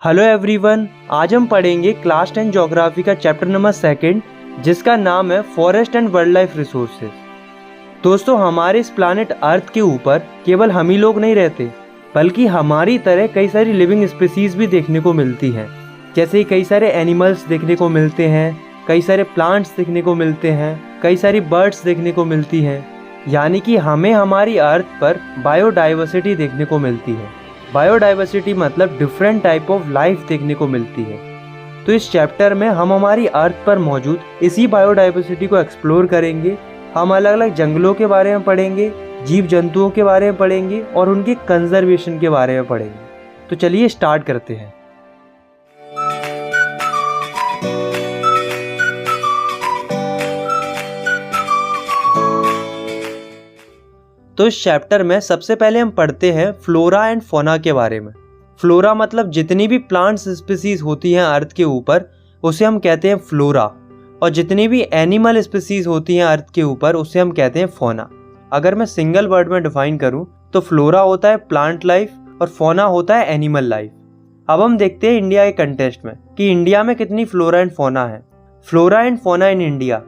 Hello everyone, आज हम पढ़ेंगे क्लास 10 ज्योग्राफी का चैप्टर नंबर 2 जिसका नाम है forest and wild life resources. दोस्तों, हमारे इस प्लानेट अर्थ के ऊपर केवल हम ही लोग नहीं रहते, बल्कि हमारी तरह कई सारी लिविंग स्पीसीज भी देखने को मिलती हैं। जैसे कई सारे एनिमल्स देखने को मिलते हैं, कई सारे प्लांट्स देखने को मिलते हैं, कई सारी बर्ड्स देखने को मिलती हैं। यानी कि हमें हमारी अर्थ पर बायोडाइवर्सिटी देखने को मिलती है। बायोडाइवर्सिटी मतलब डिफरेंट टाइप ऑफ लाइफ देखने को मिलती है। तो इस चैप्टर में हम हमारी अर्थ पर मौजूद इसी बायोडाइवर्सिटी को एक्सप्लोर करेंगे। हम अलग अलग जंगलों के बारे में पढ़ेंगे, जीव जंतुओं के बारे में पढ़ेंगे और उनके कंजर्वेशन के बारे में पढ़ेंगे। तो चलिए स्टार्ट करते हैं। तो इस चैप्टर में सबसे पहले हम पढ़ते हैं फ्लोरा एंड फौना के बारे में। फ्लोरा मतलब जितनी भी प्लांट्स स्पीसीज होती हैं अर्थ के ऊपर उसे हम कहते हैं फ्लोरा, और जितनी भी एनिमल स्पीसीज होती हैं अर्थ के ऊपर उसे हम कहते हैं फौना। अगर मैं सिंगल वर्ड में डिफाइन करूं तो फ्लोरा होता है प्लांट लाइफ और फौना होता है एनिमल लाइफ। अब हम देखते हैं इंडिया के कंटेस्ट में कि इंडिया में कितनी फ्लोरा एंड फौना है। Flora and fauna in India,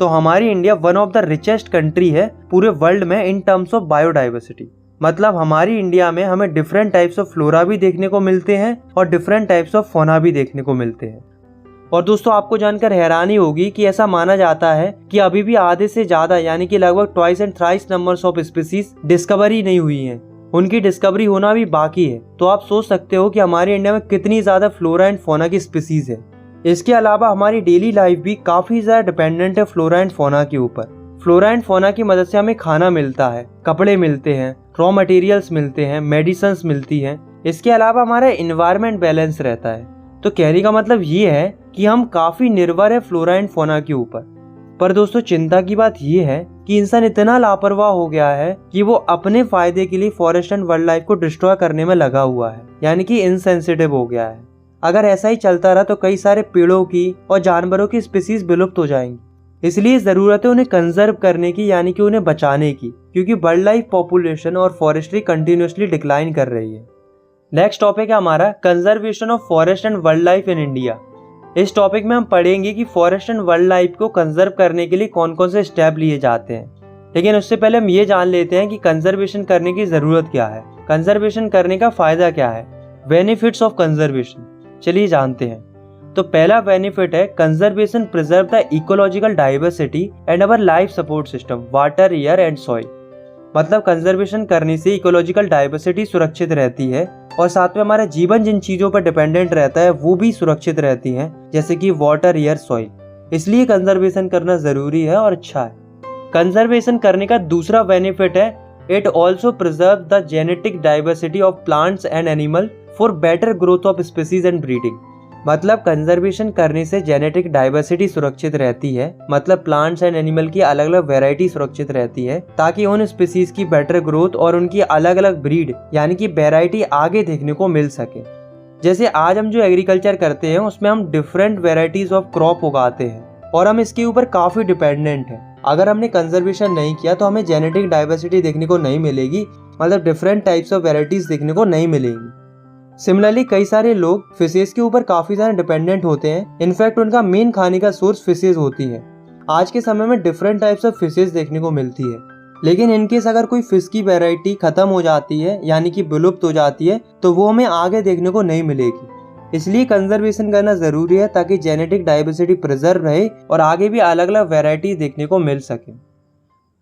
तो हमारी India one of the richest country है पूरे वर्ल्ड में इन टर्म्स ऑफ बायोडाइवर्सिटी। मतलब हमारी इंडिया में हमें डिफरेंट टाइप्स ऑफ फ्लोरा भी देखने को मिलते हैं और डिफरेंट टाइप्स ऑफ फौना भी देखने को मिलते हैं। और दोस्तों, आपको जानकर हैरानी होगी कि ऐसा माना जाता है कि अभी भी आधे से ज्यादा यानी कि लगभग twice and thrice numbers of species discovery नहीं हुई हैं। उनकी डिस्कवरी होना भी बाकी है। तो आप सोच सकते हो कि हमारी इंडिया में कितनी ज्यादा फ्लोरा एंड फौना की स्पीसीज है। इसके अलावा हमारी डेली लाइफ भी काफी ज्यादा डिपेंडेंट है फ्लोरा एंड फौना के ऊपर। फ्लोरा एंड फौना की मदद से हमें खाना मिलता है, कपड़े मिलते हैं, रॉ मटेरियल्स मिलते हैं, मेडिसिन मिलती हैं। इसके अलावा हमारा एनवायरनमेंट बैलेंस रहता है। तो कहने का मतलब ये है कि हम काफी निर्भर है फ्लोरा एंड फौना के ऊपर। पर दोस्तों, चिंता की बात ये है कि इंसान इतना लापरवाह हो गया है कि वो अपने फायदे के लिए फॉरेस्ट एंड वाइल्ड लाइफ को डिस्ट्रॉय करने में लगा हुआ है, यानी कि इनसेंसिटिव हो गया है। अगर ऐसा ही चलता रहा तो कई सारे पेड़ों की और जानवरों की स्पीसीज विलुप्त हो जाएंगी। इसलिए जरूरत है उन्हें कंजर्व करने की, यानी कि उन्हें बचाने की, क्योंकि वाइल्ड लाइफ पॉपुलेशन और फॉरेस्ट्री कंटिन्यूसली डिक्लाइन कर रही है। नेक्स्ट टॉपिक है हमारा conservation of forest and wild life in India. इस टॉपिक में हम पढ़ेंगे कि फॉरेस्ट एंड वाइल्ड लाइफ को कंजर्व करने के लिए कौन कौन से स्टेप लिए जाते हैं। लेकिन उससे पहले हम ये जान लेते हैं कि कंजर्वेशन करने की जरूरत क्या है, कंजर्वेशन करने का फायदा क्या है, बेनिफिट्स ऑफ कंजर्वेशन। चलिए जानते हैं। तो पहला बेनिफिट है conservation preserve the ecological diversity and our life support system water, air and soil. मतलब कंजर्वेशन करने से इकोलॉजिकल डाइवर्सिटी सुरक्षित रहती है और साथ में हमारा जीवन जिन चीजों पर डिपेंडेंट रहता है वो भी सुरक्षित रहती हैं, जैसे कि वाटर, एयर, सॉइल। इसलिए कंजर्वेशन करना जरूरी है और अच्छा है। कंजर्वेशन करने का दूसरा बेनिफिट है it also preserve the genetic diversity of plants and animal for better growth of species and breeding. मतलब कंजर्वेशन करने से जेनेटिक डाइवर्सिटी सुरक्षित रहती है, मतलब प्लांट्स एंड एनिमल की अलग अलग वैरायटी सुरक्षित रहती है, ताकि उन स्पीसीज की बेटर ग्रोथ और उनकी अलग अलग ब्रीड यानी कि वैरायटी आगे देखने को मिल सके। जैसे आज हम जो एग्रीकल्चर करते हैं उसमें हम डिफरेंट वेराइटीज ऑफ क्रॉप उगाते हैं और हम इसके ऊपर काफी डिपेंडेंट हैं। अगर हमने कंजर्वेशन नहीं किया तो हमें जेनेटिक डाइवर्सिटी देखने को नहीं मिलेगी, मतलब डिफरेंट टाइप्स ऑफ वेराइटीज देखने को नहीं मिलेंगी। सिमिलरली कई सारे लोग फिशेज के ऊपर काफी ज्यादा डिपेंडेंट होते हैं। इनफैक्ट उनका मेन खाने का सोर्स फिशेज होती है। आज के समय में डिफरेंट टाइप्स ऑफ फिशेज देखने को मिलती है, लेकिन इनकेस अगर कोई फिश की वैरायटी खत्म हो जाती है यानी कि विलुप्त हो जाती है तो वो हमें आगे देखने को नहीं मिलेगी। इसलिए कंजर्वेशन करना जरूरी है ताकि जेनेटिक डाइवर्सिटी प्रिजर्व रहे और आगे भी अलग अलग वैरायटी देखने को मिल सके।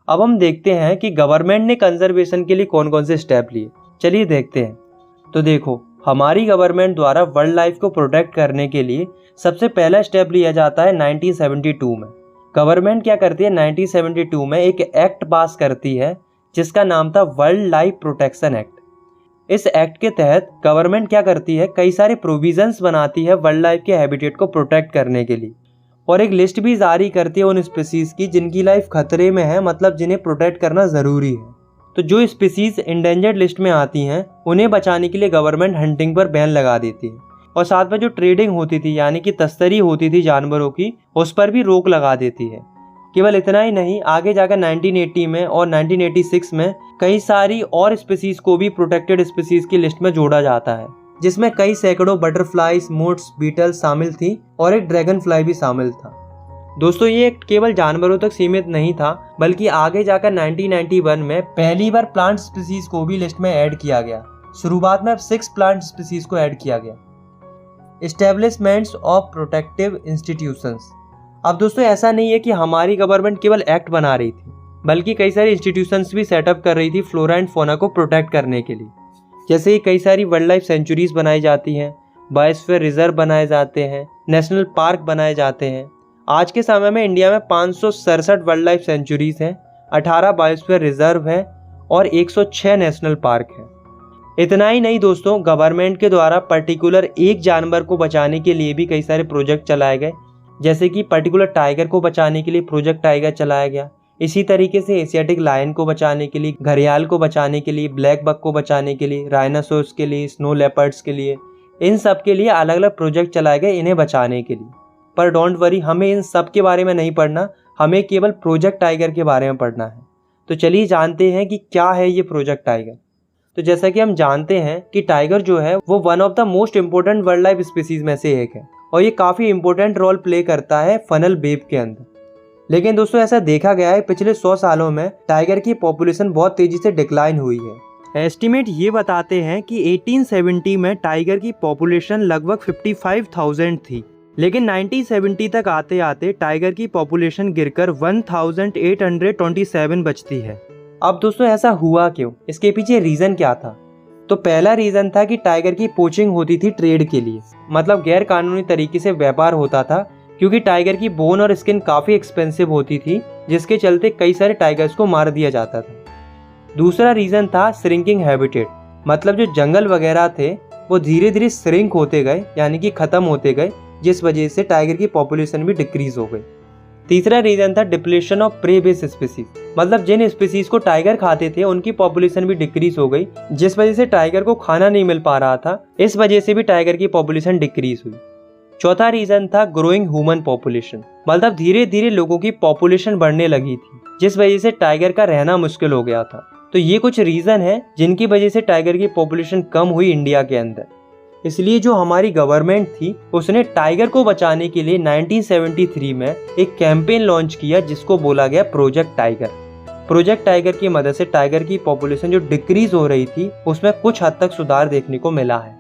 अब हम देखते हैं कि गवर्नमेंट ने कंजर्वेशन के लिए कौन कौन से स्टेप लिए। चलिए देखते हैं। तो देखो, हमारी गवर्नमेंट द्वारा वाइल्ड लाइफ को प्रोटेक्ट करने के लिए सबसे पहला स्टेप लिया जाता है 1972 में। गवर्नमेंट क्या करती है, 1972 में एक एक्ट पास करती है जिसका नाम था वाइल्ड लाइफ प्रोटेक्शन एक्ट। इस एक्ट के तहत गवर्नमेंट क्या करती है, कई सारे प्रोविजंस बनाती है वाइल्ड लाइफ के हैबिटेट को प्रोटेक्ट करने के लिए, और एक लिस्ट भी जारी करती है उन स्पीसीज की जिनकी लाइफ खतरे में है, मतलब जिन्हें प्रोटेक्ट करना जरूरी है। तो जो स्पीसीज इंडेंजर्ड लिस्ट में आती हैं उन्हें बचाने के लिए गवर्नमेंट हंटिंग पर बैन लगा देती है, और साथ में जो ट्रेडिंग होती थी यानी कि तस्करी होती थी जानवरों की, उस पर भी रोक लगा देती है। केवल इतना ही नहीं, आगे जाकर 1980 में और 1986 में कई सारी और स्पीसीज को भी प्रोटेक्टेड स्पीसीज की लिस्ट में जोड़ा जाता है। जिसमें कई सैकड़ों बटरफ्लाईज, मोथ्स, बीटल्स शामिल थी और एक ड्रैगन फ्लाई भी शामिल था। दोस्तों ये केवल जानवरों तक सीमित नहीं था, बल्कि आगे जाकर 1991 में पहली बार प्लांट स्पीसीज को भी लिस्ट में ऐड किया गया। शुरुआत में 6 प्लांट स्पीसीज को ऐड किया गया। Establishments of protective institutions. अब दोस्तों ऐसा नहीं है कि हमारी गवर्नमेंट केवल एक्ट बना रही थी, बल्कि कई सारी इंस्टीट्यूशंस भी सेटअप कर रही थी फ्लोरा एंड फौना को प्रोटेक्ट करने के लिए। जैसे कई सारी वाइल्ड लाइफ सेंचुरीज बनाई जाती हैं, बायोस्फीयर रिजर्व बनाए जाते हैं, नेशनल पार्क बनाए जाते हैं। आज के समय में इंडिया में 567 वाइल्ड लाइफ सेंचुरीज हैं, 18 बायोस्फीयर रिजर्व हैं और 106 नेशनल पार्क हैं। इतना ही नहीं दोस्तों, गवर्नमेंट के द्वारा पर्टिकुलर एक जानवर को बचाने के लिए भी कई सारे प्रोजेक्ट चलाए गए। जैसे कि पर्टिकुलर टाइगर को बचाने के लिए प्रोजेक्ट टाइगर चलाया गया। इसी तरीके से एशियाटिक लायन को बचाने के लिए, घड़ियाल को बचाने के लिए, ब्लैक बक को बचाने के लिए, राइनासोर्स के लिए, स्नो लेपर्ड्स के लिए, इन सब के लिए अलग अलग प्रोजेक्ट चलाए गए इन्हें बचाने के लिए। पर डोंट वरी, हमें इन सब के बारे में नहीं पढ़ना, हमें केवल प्रोजेक्ट टाइगर के बारे में पढ़ना है। तो चलिए जानते हैं कि क्या है ये प्रोजेक्ट टाइगर। तो जैसा कि हम जानते हैं कि टाइगर जो है वो one of the most important wild life species में से एक है और ये काफ़ी इंपॉर्टेंट रोल प्ले करता है फनल वेब के अंदर। लेकिन दोस्तों ऐसा देखा गया है पिछले 100 सालों में टाइगर की पॉपुलेशन बहुत तेजी से डिक्लाइन हुई है। एस्टीमेट ये बताते हैं कि 1870 में टाइगर की पॉपुलेशन लगभग 55,000 थी, लेकिन 1970 तक आते आते टाइगर की पॉपुलेशन गिरकर 1827 बचती है। अब दोस्तों ऐसा हुआ क्यों, इसके पीछे रीज़न क्या था? तो पहला रीज़न था कि टाइगर की पोचिंग होती थी ट्रेड के लिए, मतलब गैर कानूनी तरीके से व्यापार होता था, क्योंकि टाइगर की बोन और स्किन काफ़ी एक्सपेंसिव होती थी, जिसके चलते कई सारे टाइगर्स को मार दिया जाता था। दूसरा रीज़न था श्रिंकिंग हैबिटेट, मतलब जो जंगल वगैरह थे वो धीरे धीरे श्रिंक होते गए, यानी कि ख़त्म होते गए, जिस वजह से टाइगर की पॉपुलेशन भी डिक्रीज हो गई। तीसरा रीज़न था depletion of prey based species, मतलब जिन स्पीसीज को टाइगर खाते थे उनकी पॉपुलेशन भी डिक्रीज हो गई, जिस वजह से टाइगर को खाना नहीं मिल पा रहा था। इस वजह से भी टाइगर की पॉपुलेशन डिक्रीज हुई। चौथा रीज़न था ग्रोइंग ह्यूमन पॉपुलेशन, मतलब धीरे धीरे लोगों की पॉपुलेशन बढ़ने लगी थी, जिस वजह से टाइगर का रहना मुश्किल हो गया था। तो ये कुछ रीज़न है जिनकी वजह से टाइगर की पॉपुलेशन कम हुई इंडिया के अंदर। इसलिए जो हमारी गवर्नमेंट थी उसने टाइगर को बचाने के लिए 1973 में एक कैंपेन लॉन्च किया, जिसको बोला गया प्रोजेक्ट टाइगर। प्रोजेक्ट टाइगर की मदद से टाइगर की पॉपुलेशन जो डिक्रीज हो रही थी उसमें कुछ हद तक सुधार देखने को मिला है।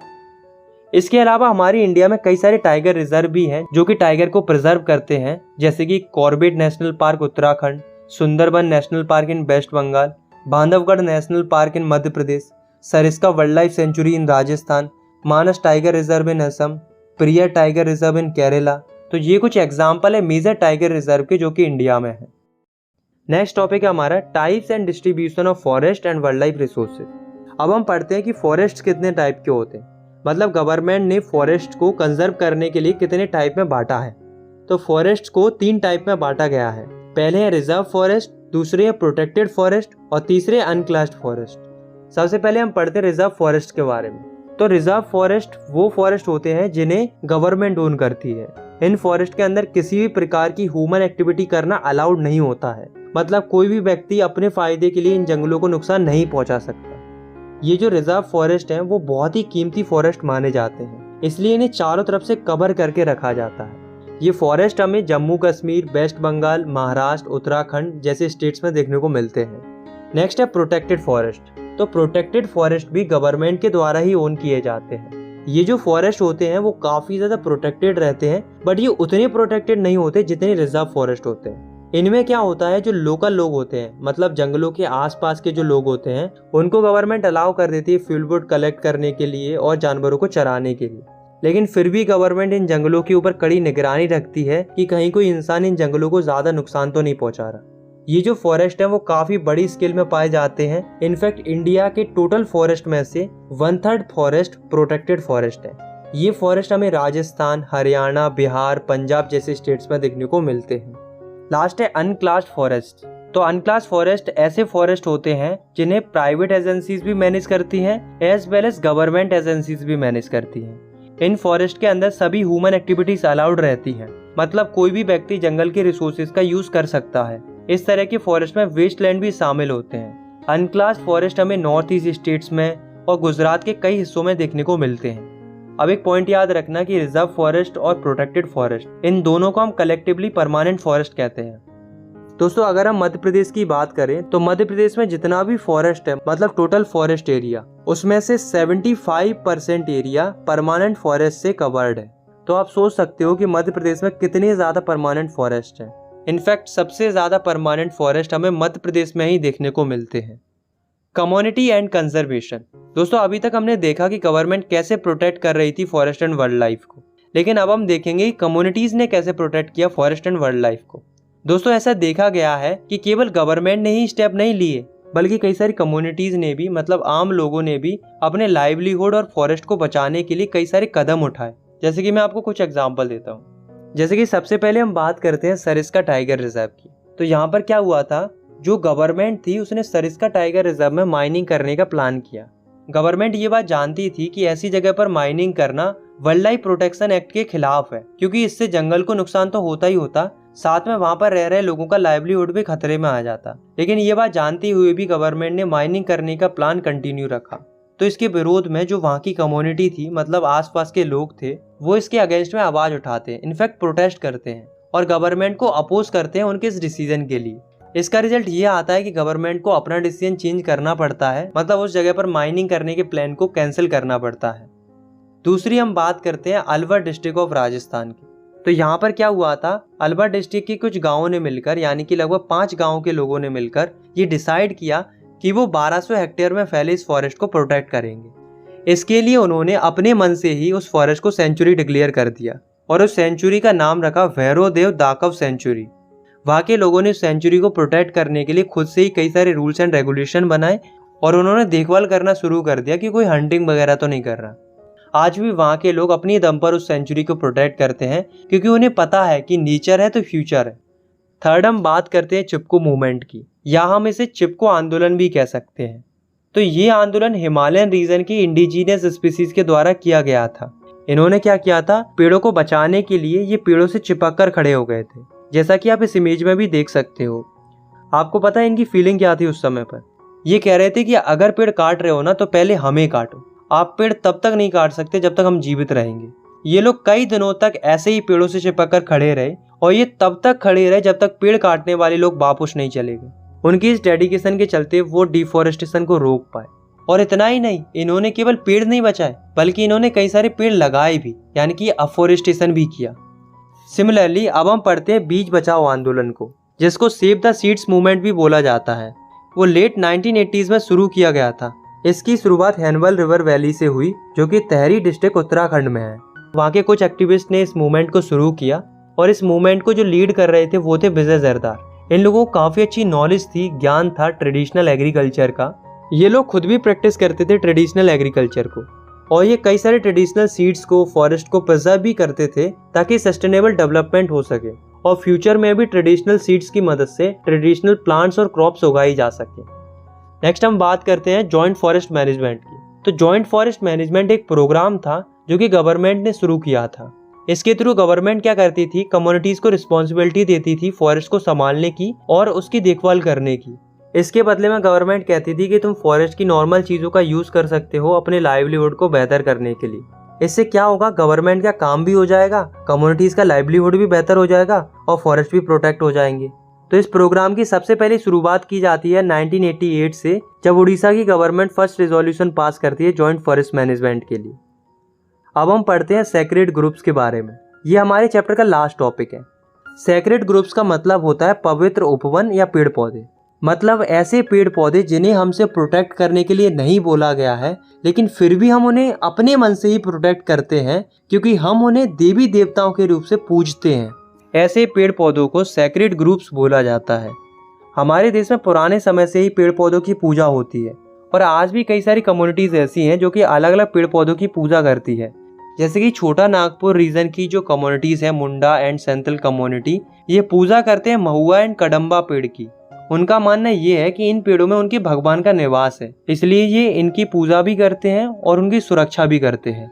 इसके अलावा हमारी इंडिया में कई सारे टाइगर रिजर्व भी हैं जो कि टाइगर को प्रिजर्व करते हैं, जैसे कि Corbett national park Uttarakhand, Sundarban national park in West Bengal, Bandhavgarh national park in Madhya Pradesh, Sariska wild life sanctuary in Rajasthan, Manas tiger reserve in Assam, Periyar tiger reserve in Kerala. तो ये कुछ एग्जाम्पल है मेजर टाइगर रिजर्व के जो कि इंडिया में है। नेक्स्ट टॉपिक है हमारा types and distribution of forest and wild life resources. अब हम पढ़ते हैं कि फॉरेस्ट कितने टाइप के होते हैं, मतलब गवर्नमेंट ने फॉरेस्ट को कंजर्व करने के लिए कितने टाइप में बांटा है। तो फॉरेस्ट को 3 टाइप में बांटा गया है। पहले है रिजर्व फॉरेस्ट, दूसरे है प्रोटेक्टेड फॉरेस्ट और तीसरे अनक्लास्ड फॉरेस्ट। सबसे पहले हम पढ़ते हैं रिजर्व फॉरेस्ट के बारे में। तो रिजर्व फॉरेस्ट वो फॉरेस्ट होते हैं जिन्हें गवर्नमेंट ओन करती है। इन फॉरेस्ट के अंदर किसी भी प्रकार की ह्यूमन एक्टिविटी करना अलाउड नहीं होता है, मतलब कोई भी व्यक्ति अपने फायदे के लिए इन जंगलों को नुकसान नहीं पहुंचा सकता। ये जो रिजर्व फॉरेस्ट हैं वो बहुत ही कीमती फॉरेस्ट माने जाते हैं, इसलिए इन्हें चारों तरफ से कवर करके रखा जाता है। ये फॉरेस्ट हमें जम्मू कश्मीर, वेस्ट बंगाल, महाराष्ट्र, उत्तराखंड जैसे स्टेट्स में देखने को मिलते हैं। नेक्स्ट है प्रोटेक्टेड फॉरेस्ट। तो प्रोटेक्टेड फॉरेस्ट भी गवर्नमेंट के द्वारा ही ओन किए जाते हैं। ये जो फॉरेस्ट होते हैं वो काफ़ी ज़्यादा प्रोटेक्टेड रहते हैं, बट ये उतने प्रोटेक्टेड नहीं होते जितने रिजर्व फॉरेस्ट होते हैं। इनमें क्या होता है, जो लोकल लोग होते हैं, मतलब जंगलों के आसपास के जो लोग होते हैं, उनको गवर्नमेंट अलाउ कर देती है फ्यूल वुड कलेक्ट करने के लिए और जानवरों को चराने के लिए। लेकिन फिर भी गवर्नमेंट इन जंगलों के ऊपर कड़ी निगरानी रखती है कि कहीं कोई इंसान इन जंगलों को ज़्यादा नुकसान तो नहीं पहुंचा रहा। ये जो फॉरेस्ट है वो काफ़ी बड़ी स्केल में पाए जाते हैं। इनफैक्ट इंडिया के टोटल फॉरेस्ट में से 1/3 फॉरेस्ट प्रोटेक्टेड फॉरेस्ट है। ये फॉरेस्ट हमें राजस्थान, हरियाणा, बिहार, पंजाब जैसे स्टेट्स में देखने को मिलते हैं। लास्ट है अनक्लास्ड फॉरेस्ट। तो अनक्लास्ड फॉरेस्ट ऐसे फॉरेस्ट होते हैं जिन्हें प्राइवेट एजेंसीज भी मैनेज करती हैं, as well as government agencies भी मैनेज करती हैं। इन फॉरेस्ट के अंदर सभी ह्यूमन एक्टिविटीज अलाउड रहती हैं, मतलब कोई भी व्यक्ति जंगल के रिसोर्सेज का यूज कर सकता है। इस तरह के फॉरेस्ट में वेस्टलैंड भी शामिल होते हैं। अनक्लास्ड फॉरेस्ट हमें नॉर्थ ईस्ट स्टेट्स में और गुजरात के कई हिस्सों में देखने को मिलते हैं। अब एक पॉइंट याद रखना कि रिजर्व फॉरेस्ट और प्रोटेक्टेड फॉरेस्ट, इन दोनों को हम कलेक्टिवली परमानेंट फॉरेस्ट कहते हैं। दोस्तों अगर हम मध्य प्रदेश की बात करें तो मध्य प्रदेश में जितना भी फॉरेस्ट है, मतलब टोटल फॉरेस्ट एरिया, उसमें से 75% एरिया परमानेंट फॉरेस्ट से कवर्ड है। तो आप सोच सकते हो कि मध्य प्रदेश में कितनी ज्यादा परमानेंट फॉरेस्ट है। इनफैक्ट सबसे ज्यादा परमानेंट फॉरेस्ट हमें मध्य प्रदेश में ही देखने को मिलते हैं। Community and conservation. दोस्तों अभी तक हमने देखा कि गवर्नमेंट कैसे प्रोटेक्ट कर रही थी फॉरेस्ट एंड वाइल्ड लाइफ को, लेकिन अब हम देखेंगे कि कम्युनिटीज ने कैसे प्रोटेक्ट किया फॉरेस्ट एंड वाइल्ड लाइफ को। दोस्तों ऐसा देखा गया है कि केवल गवर्नमेंट ने ही स्टेप नहीं लिए, बल्कि कई सारी कम्युनिटीज ने भी, मतलब आम लोगों ने भी अपने लाइवलीहुड और फॉरेस्ट को बचाने के लिए कई सारे कदम उठाए। जैसे कि मैं आपको कुछ एग्जांपल देता हूँ। जैसे कि सबसे पहले हम बात करते हैं सरिस्का टाइगर रिजर्व की। तो यहाँ पर क्या हुआ था, जो गवर्नमेंट थी उसने सरिस्का टाइगर रिजर्व में माइनिंग करने का प्लान किया। गवर्नमेंट ये बात जानती थी कि ऐसी जगह पर माइनिंग करना वाइल्ड लाइफ प्रोटेक्शन एक्ट के खिलाफ है, क्योंकि इससे जंगल को नुकसान तो होता ही होता, साथ में वहां पर रह रहे लोगों का लाइवलीहुड भी खतरे में आ जाता। लेकिन ये बात जानते हुए भी गवर्नमेंट ने माइनिंग करने का प्लान कंटिन्यू रखा। तो इसके विरोध में जो वहाँ की कम्युनिटी थी, मतलब आसपास के लोग थे, वो इसके अगेंस्ट में आवाज उठाते हैं, इनफैक्ट प्रोटेस्ट करते हैं और गवर्नमेंट को अपोज करते हैं उनके इस डिसीजन के लिए। इसका रिजल्ट ये आता है कि गवर्नमेंट को अपना डिसीजन चेंज करना पड़ता है, मतलब उस जगह पर माइनिंग करने के प्लान को कैंसिल करना पड़ता है। दूसरी हम बात करते हैं अलवर डिस्ट्रिक्ट ऑफ राजस्थान की। तो यहाँ पर क्या हुआ था, अलवर डिस्ट्रिक्ट के कुछ गांवों ने मिलकर, यानी कि लगभग 5 गांवों के लोगों ने मिलकर ये डिसाइड किया कि वो 1200 हेक्टेयर में फैले इस फॉरेस्ट को प्रोटेक्ट करेंगे। इसके लिए उन्होंने अपने मन से ही उस फॉरेस्ट को सेंचुरी डिक्लेयर कर दिया और उस सेंचुरी का नाम रखा भैरवदेव दाकव सेंचुरी। वहाँ के लोगों ने सेंचुरी को प्रोटेक्ट करने के लिए खुद से ही कई सारे रूल्स एंड रेगुलेशन बनाए और उन्होंने देखभाल करना शुरू कर दिया कि कोई हंटिंग वगैरह तो नहीं कर रहा। आज भी वहाँ के लोग अपनी दम पर उस सेंचुरी को प्रोटेक्ट करते हैं, क्योंकि उन्हें पता है कि नेचर है तो फ्यूचर है। थर्ड हम बात करते हैं चिपको मूवमेंट की, या हम इसे चिपको आंदोलन भी कह सकते हैं। तो ये आंदोलन हिमालयन रीजन की इंडिजीनियस स्पीसीज के द्वारा किया गया था। इन्होंने क्या किया था, पेड़ों को बचाने के लिए ये पेड़ों से चिपक कर खड़े हो गए थे, जैसा कि आप इस इमेज में भी देख सकते हो। आपको पता है इनकी फीलिंग क्या थी उस समय पर? ये कह रहे थे कि अगर पेड़ काट रहे हो ना तो पहले हमें काटो, आप पेड़ तब तक नहीं काट सकते जब तक हम जीवित रहेंगे। ये लोग कई दिनों तक ऐसे ही पेड़ों से चिपक कर खड़े रहे और ये तब तक खड़े रहे जब तक पेड़ काटने वाले लोग वापस नहीं चले गए। उनकी इस डेडिकेशन के चलते वो डिफोरेस्टेशन को रोक पाए। और इतना ही नहीं, इन्होंने केवल पेड़ नहीं बचाए बल्कि इन्होंने कई सारे पेड़ लगाए भी, यानी कि अफोरेस्टेशन भी किया। सिमिलरली अब हम पढ़ते हैं बीज बचाओ आंदोलन को, जिसको सेव द सीड्स मूवमेंट भी बोला जाता है। वो लेट 1980s में शुरू किया गया था। इसकी शुरुआत हैनवल रिवर वैली से हुई, जो कि तहरी डिस्ट्रिक्ट उत्तराखंड में है। वहाँ के कुछ एक्टिविस्ट ने इस मूवमेंट को शुरू किया और इस मूवमेंट को जो लीड कर रहे थे वो थे विजय जरदार। इन लोगों को काफी अच्छी नॉलेज थी, ज्ञान था ट्रेडिशनल एग्रीकल्चर का। ये लोग खुद भी प्रैक्टिस करते थे ट्रेडिशनल एग्रीकल्चर को और ये कई सारे ट्रेडिशनल सीड्स को, फॉरेस्ट को प्रिजर्व भी करते थे ताकि सस्टेनेबल डेवलपमेंट हो सके और फ्यूचर में भी ट्रेडिशनल सीड्स की मदद से ट्रेडिशनल प्लांट्स और क्रॉप्स उगाई जा सके। नेक्स्ट हम बात करते हैं जॉइंट फॉरेस्ट मैनेजमेंट की। तो जॉइंट फॉरेस्ट मैनेजमेंट एक प्रोग्राम था जो कि गवर्नमेंट ने शुरू किया था। इसके थ्रू गवर्नमेंट क्या करती थी, कम्युनिटीज को रिस्पॉन्सिबिलिटी देती थी फॉरेस्ट को संभालने की और उसकी देखभाल करने की। इसके बदले में गवर्नमेंट कहती थी कि तुम फॉरेस्ट की नॉर्मल चीजों का यूज कर सकते हो अपने लाइवलीहुड को बेहतर करने के लिए। इससे क्या होगा, गवर्नमेंट का काम भी हो जाएगा, कम्युनिटीज का लाइवलीहुड भी बेहतर हो जाएगा और फॉरेस्ट भी प्रोटेक्ट हो जाएंगे। तो इस प्रोग्राम की सबसे पहले शुरुआत की जाती है 1988 से, जब उड़ीसा की गवर्नमेंट फर्स्ट रेजोल्यूशन पास करती है जॉइंट फॉरेस्ट मैनेजमेंट के लिए। अब हम पढ़ते हैं सेक्रेड ग्रुप्स के बारे में। ये हमारे चैप्टर का लास्ट टॉपिक है। सेक्रेड ग्रुप्स का मतलब होता है पवित्र उपवन या पेड़ पौधे, मतलब ऐसे पेड़ पौधे जिन्हें हमसे प्रोटेक्ट करने के लिए नहीं बोला गया है, लेकिन फिर भी हम उन्हें अपने मन से ही प्रोटेक्ट करते हैं क्योंकि हम उन्हें देवी देवताओं के रूप से पूजते हैं। ऐसे पेड़ पौधों को सेक्रेड ग्रुप्स बोला जाता है। हमारे देश में पुराने समय से ही पेड़ पौधों की पूजा होती है और आज भी कई सारी कम्युनिटीज ऐसी हैं जो कि अलग अलग पेड़ पौधों की पूजा करती है। जैसे कि छोटा नागपुर रीजन की जो कम्युनिटीज है, मुंडा एंड सेंथल कम्युनिटी, ये पूजा करते हैं महुआ एंड कदम्बा पेड़ की। उनका मानना ये है कि इन पेड़ों में उनके भगवान का निवास है, इसलिए ये इनकी पूजा भी करते हैं और उनकी सुरक्षा भी करते हैं।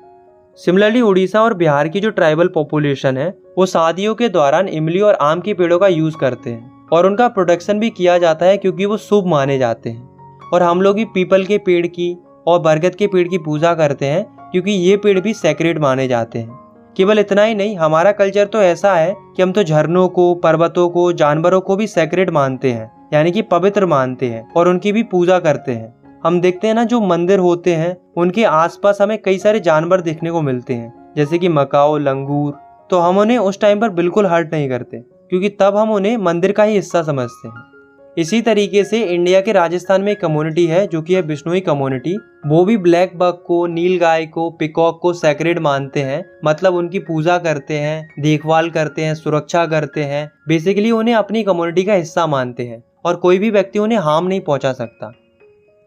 सिमिलरली उड़ीसा और बिहार की जो ट्राइबल पॉपुलेशन है वो शादियों के दौरान इमली और आम के पेड़ों का यूज करते हैं और उनका प्रोटेक्शन भी किया जाता है क्योंकि वो शुभ माने जाते हैं। और हम लोग भी पीपल के पेड़ की और बरगद के पेड़ की पूजा करते हैं क्योंकि ये पेड़ भी सैक्रेड माने जाते हैं। केवल इतना ही नहीं, हमारा कल्चर तो ऐसा है कि हम तो झरनों को, पर्वतों को, जानवरों को भी सैक्रेड मानते हैं, यानी कि पवित्र मानते हैं और उनकी भी पूजा करते हैं। हम देखते हैं ना, जो मंदिर होते हैं उनके आसपास हमें कई सारे जानवर देखने को मिलते हैं, जैसे कि मकाओ, लंगूर। तो हम उन्हें उस टाइम पर बिल्कुल हर्ट नहीं करते, क्योंकि तब हम उन्हें मंदिर का ही हिस्सा समझते हैं। इसी तरीके से इंडिया के राजस्थान में एक कम्युनिटी है जो कि है बिश्नोई कम्युनिटी। वो भी ब्लैक बक को, नील गाय को, पिकॉक को सैक्रेड मानते हैं, मतलब उनकी पूजा करते हैं, देखभाल करते हैं, सुरक्षा करते हैं। बेसिकली उन्हें अपनी कम्युनिटी का हिस्सा मानते हैं और कोई भी व्यक्ति उन्हें हार्म नहीं पहुंचा सकता।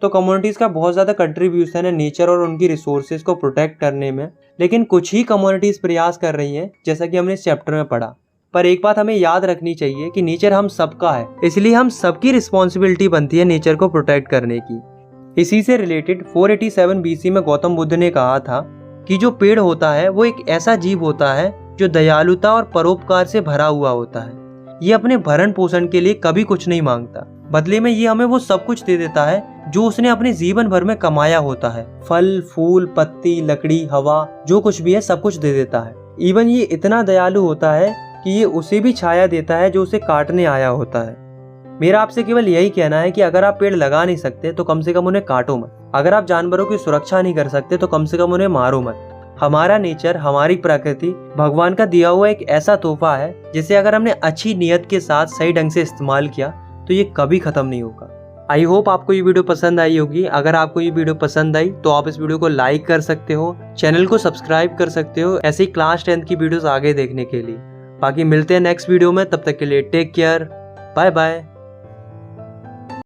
तो कम्युनिटीज का बहुत ज़्यादा कंट्रीब्यूशन है नेचर और उनकी रिसोर्सेज को प्रोटेक्ट करने में, लेकिन कुछ ही कम्युनिटीज प्रयास कर रही हैं, जैसा कि हमने इस चैप्टर में पढ़ा। पर एक बात हमें याद रखनी चाहिए कि नेचर हम सबका है, इसलिए हम सबकी रिस्पॉन्सिबिलिटी बनती है नेचर को प्रोटेक्ट करने की। इसी से रिलेटेड 487 BC में गौतम बुद्ध ने कहा था कि जो पेड़ होता है वो एक ऐसा जीव होता है जो दयालुता और परोपकार से भरा हुआ होता है। ये अपने भरण पोषण के लिए कभी कुछ नहीं मांगता, बदले में ये हमें वो सब कुछ दे देता है जो उसने अपने जीवन भर में कमाया होता है। फल, फूल, पत्ती, लकड़ी, हवा, जो कुछ भी है सब कुछ दे देता है। इवन ये इतना दयालु होता है कि ये उसे भी छाया देता है जो उसे काटने आया होता है। मेरा आपसे केवल यही कहना है कि अगर आप पेड़ लगा नहीं सकते तो कम से कम उन्हें काटो मत। अगर आप जानवरों की सुरक्षा नहीं कर सकते तो कम से कम उन्हें मारो मत। हमारा नेचर, हमारी प्रकृति भगवान का दिया हुआ एक ऐसा तोहफा है जिसे अगर हमने अच्छी नीयत के साथ सही ढंग से इस्तेमाल किया तो ये कभी खत्म नहीं होगा। आई होप आपको ये वीडियो पसंद आई होगी। अगर आपको ये वीडियो पसंद आई तो आप इस वीडियो को लाइक कर सकते हो, चैनल को सब्सक्राइब कर सकते हो ऐसे ही क्लास 10 की वीडियोस आगे देखने के लिए। बाकी मिलते हैं नेक्स्ट वीडियो में, तब तक के लिए टेक केयर, बाय बाय।